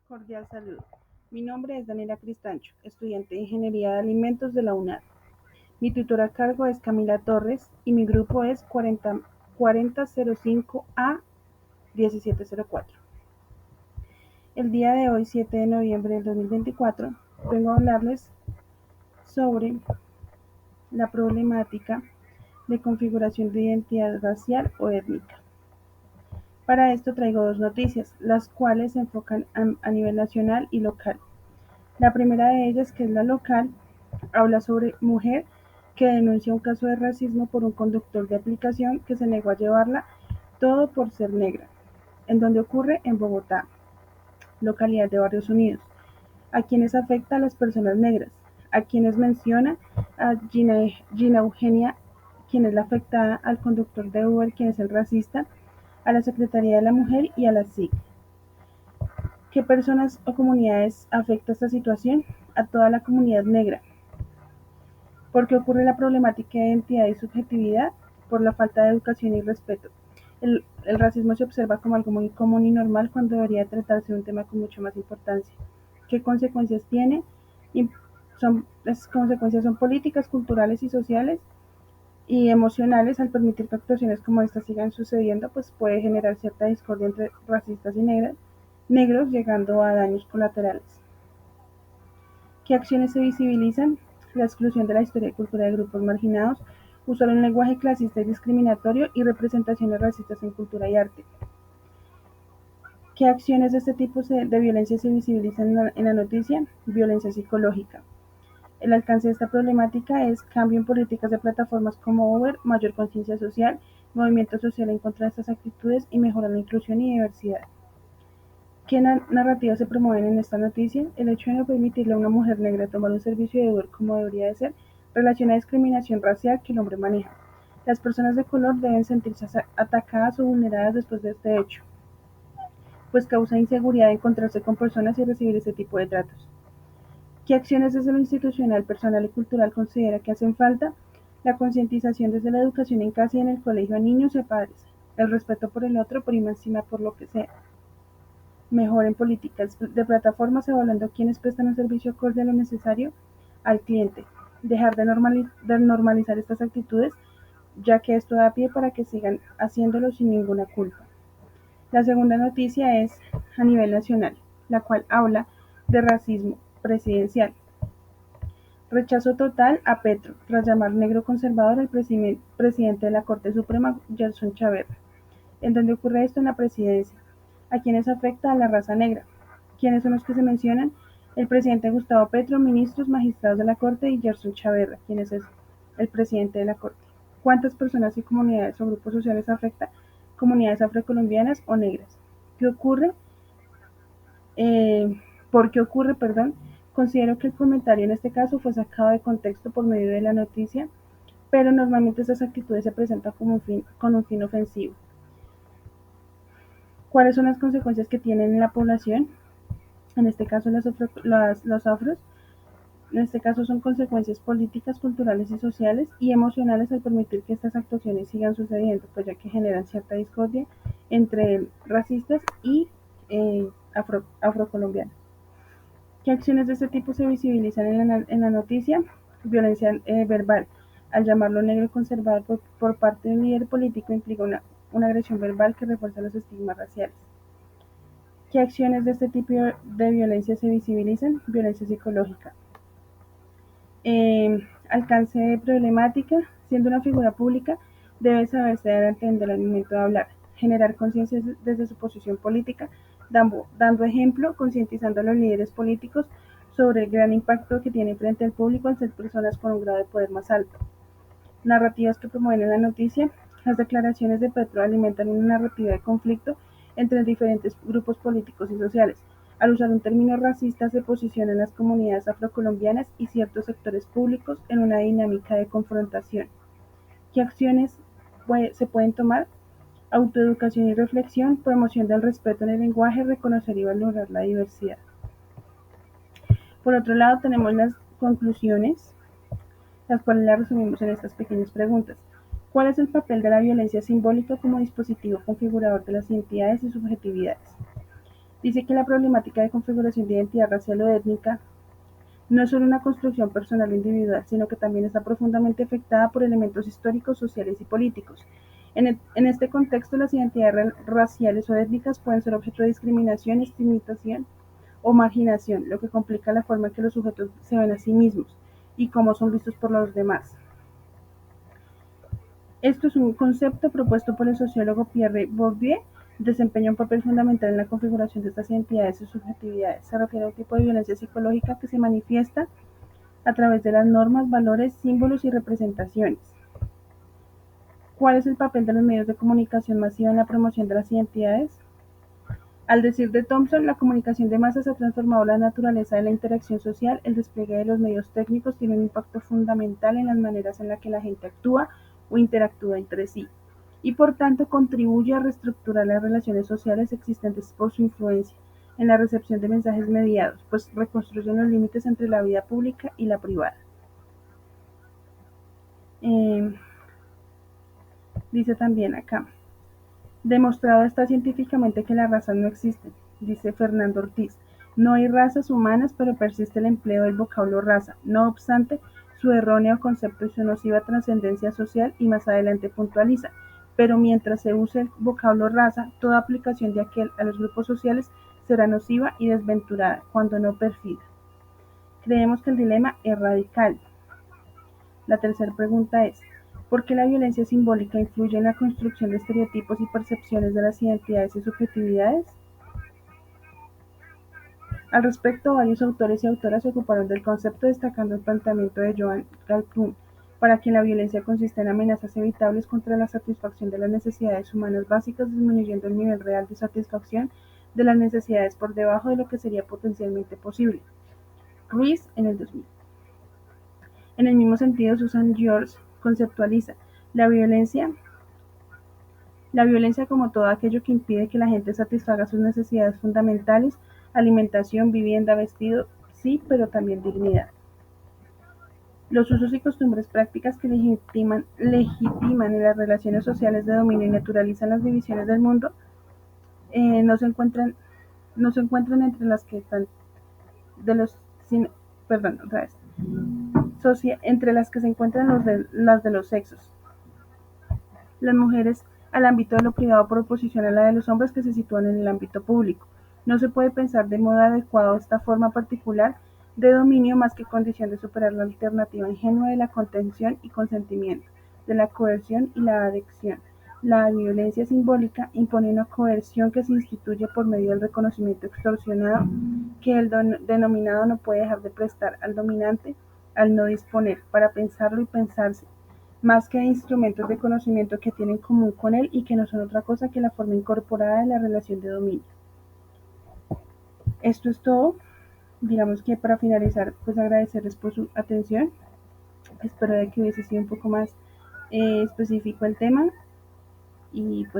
Cordial saludo. Mi nombre es Daniela Cristancho, estudiante de Ingeniería de Alimentos de la UNAD. Mi tutora a cargo es Camila Torres y mi grupo es 4005A 1704. El día de hoy, 7 de noviembre del 2024, vengo a hablarles sobre la problemática de configuración de identidad racial o étnica. Para esto traigo dos noticias, las cuales se enfocan a nivel nacional y local. La primera de ellas, que es la local, habla sobre mujer que denuncia un caso de racismo por un conductor de aplicación que se negó a llevarla todo por ser negra, en donde ocurre en Bogotá, localidad de Barrios Unidos, a quienes afecta a las personas negras, a quienes menciona a Gina Eugenia, quien es la afectada, al conductor de Uber, quien es el racista, a la Secretaría de la Mujer y a la SIC. ¿Qué personas o comunidades afecta esta situación? A toda la comunidad negra. ¿Por qué ocurre la problemática de identidad y subjetividad? Por la falta de educación y respeto. El racismo se observa como algo muy común y normal cuando debería tratarse de un tema con mucho más importancia. ¿Qué consecuencias tiene? Las consecuencias son políticas, culturales y sociales y emocionales. Al permitir que actuaciones como estas sigan sucediendo, pues puede generar cierta discordia entre racistas y negros, llegando a daños colaterales. ¿Qué acciones se visibilizan? La exclusión de la historia y cultura de grupos marginados, usar un lenguaje clasista y discriminatorio y representaciones racistas en cultura y arte. ¿Qué acciones de este tipo de violencia se visibilizan en la noticia? Violencia psicológica. El alcance de esta problemática es cambio en políticas de plataformas como Uber, mayor conciencia social, movimiento social en contra de estas actitudes y mejora la inclusión y diversidad. ¿Qué narrativas se promueven en esta noticia? El hecho de no permitirle a una mujer negra tomar un servicio de Uber como debería de ser relaciona discriminación racial que el hombre maneja. Las personas de color deben sentirse atacadas o vulneradas después de este hecho, pues causa inseguridad encontrarse con personas y recibir este tipo de tratos. ¿Qué acciones desde lo institucional, personal y cultural considera que hacen falta? La concientización desde la educación en casa y en el colegio a niños y a padres. El respeto por el otro por encima por lo que sea. Mejor en políticas de plataformas evaluando quienes prestan un servicio acorde a lo necesario al cliente. Dejar de normalizar estas actitudes, ya que esto da pie para que sigan haciéndolo sin ninguna culpa. La segunda noticia es a nivel nacional, la cual habla de racismo presidencial. Rechazo total a Petro, tras llamar negro conservador al presidente de la Corte Suprema, Gerson Chaverra. ¿En dónde ocurre esto? En la presidencia. ¿A quiénes afecta? A la raza negra. ¿Quiénes son los que se mencionan? El presidente Gustavo Petro, ministros, magistrados de la Corte y Gerson Chaverra, quien es el presidente de la Corte. ¿Cuántas personas y comunidades o grupos sociales afecta? Comunidades afrocolombianas o negras. ¿Qué ocurre? ¿Por qué ocurre? Perdón. Considero que el comentario en este caso fue sacado de contexto por medio de la noticia, pero normalmente estas actitudes se presentan con un fin ofensivo. ¿Cuáles son las consecuencias que tienen en la población? En este caso los afros, en este caso son consecuencias políticas, culturales y sociales y emocionales al permitir que estas actuaciones sigan sucediendo, pues ya que generan cierta discordia entre racistas y afrocolombianos. ¿Qué acciones de este tipo se visibilizan en la noticia? Violencia verbal. Al llamarlo negro conservador por parte de un líder político implica una agresión verbal que refuerza los estigmas raciales. ¿Qué acciones de este tipo de violencia se visibilizan? Violencia psicológica. Alcance de problemática. Siendo una figura pública, debe saberse dar a entender al momento de hablar, generar conciencia desde su posición política, dando ejemplo, concientizando a los líderes políticos sobre el gran impacto que tiene frente al público al ser personas con un grado de poder más alto. Narrativas que promueven la noticia. Las declaraciones de Petro alimentan una narrativa de conflicto entre diferentes grupos políticos y sociales. Al usar un término racista se posicionan las comunidades afrocolombianas y ciertos sectores públicos en una dinámica de confrontación. ¿Qué acciones se pueden tomar? Autoeducación y reflexión, promoción del respeto en el lenguaje, reconocer y valorar la diversidad. Por otro lado, tenemos las conclusiones, las cuales las resumimos en estas pequeñas preguntas. ¿Cuál es el papel de la violencia simbólica como dispositivo configurador de las identidades y subjetividades? Dice que la problemática de configuración de identidad racial o étnica no es solo una construcción personal o individual, sino que también está profundamente afectada por elementos históricos, sociales y políticos. En este contexto, las identidades raciales o étnicas pueden ser objeto de discriminación, estigmatización o marginación, lo que complica la forma en que los sujetos se ven a sí mismos y cómo son vistos por los demás. Esto es un concepto propuesto por el sociólogo Pierre Bourdieu. Desempeña un papel fundamental en la configuración de estas identidades y subjetividades. Se refiere a un tipo de violencia psicológica que se manifiesta a través de las normas, valores, símbolos y representaciones. ¿Cuál es el papel de los medios de comunicación masiva en la promoción de las identidades? Al decir de Thompson, la comunicación de masas ha transformado la naturaleza de la interacción social. El despliegue de los medios técnicos tiene un impacto fundamental en las maneras en las que la gente actúa o interactúa entre sí, y por tanto contribuye a reestructurar las relaciones sociales existentes por su influencia en la recepción de mensajes mediados, pues reconstruyen los límites entre la vida pública y la privada. Eh, Dice también acá, demostrado está científicamente que las razas no existen, dice Fernando Ortiz. No hay razas humanas, pero persiste el empleo del vocablo raza. No obstante, su erróneo concepto y su nociva trascendencia social, y más adelante puntualiza. Pero mientras se use el vocablo raza, toda aplicación de aquel a los grupos sociales será nociva y desventurada, cuando no perfida. Creemos que el dilema es radical. La tercera pregunta es, ¿por qué la violencia simbólica influye en la construcción de estereotipos y percepciones de las identidades y subjetividades? Al respecto, varios autores y autoras se ocuparon del concepto, destacando el planteamiento de Joan Galtung, para quien la violencia consiste en amenazas evitables contra la satisfacción de las necesidades humanas básicas, disminuyendo el nivel real de satisfacción de las necesidades por debajo de lo que sería potencialmente posible. Ruiz, en el 2000. En el mismo sentido, Susan George conceptualiza la violencia como todo aquello que impide que la gente satisfaga sus necesidades fundamentales: alimentación, vivienda, vestido, sí, pero también dignidad. Los usos y costumbres prácticas que legitiman en las relaciones sociales de dominio y naturalizan las divisiones del mundo no se encuentran entre las que están de los sin, perdón, otra vez, entre las que se encuentran las de los sexos. Las mujeres al ámbito de lo privado por oposición a la de los hombres que se sitúan en el ámbito público. No se puede pensar de modo adecuado esta forma particular de dominio más que condición de superar la alternativa ingenua de la contención y consentimiento, de la coerción y la adhesión. La violencia simbólica impone una coerción que se instituye por medio del reconocimiento extorsionado que el denominado no puede dejar de prestar al dominante al no disponer, para pensarlo y pensarse, más que de instrumentos de conocimiento que tienen en común con él y que no son otra cosa que la forma incorporada de la relación de dominio. Esto es todo. Digamos que para finalizar, pues agradecerles por su atención. Espero de que hubiese sido un poco más específico el tema, y pues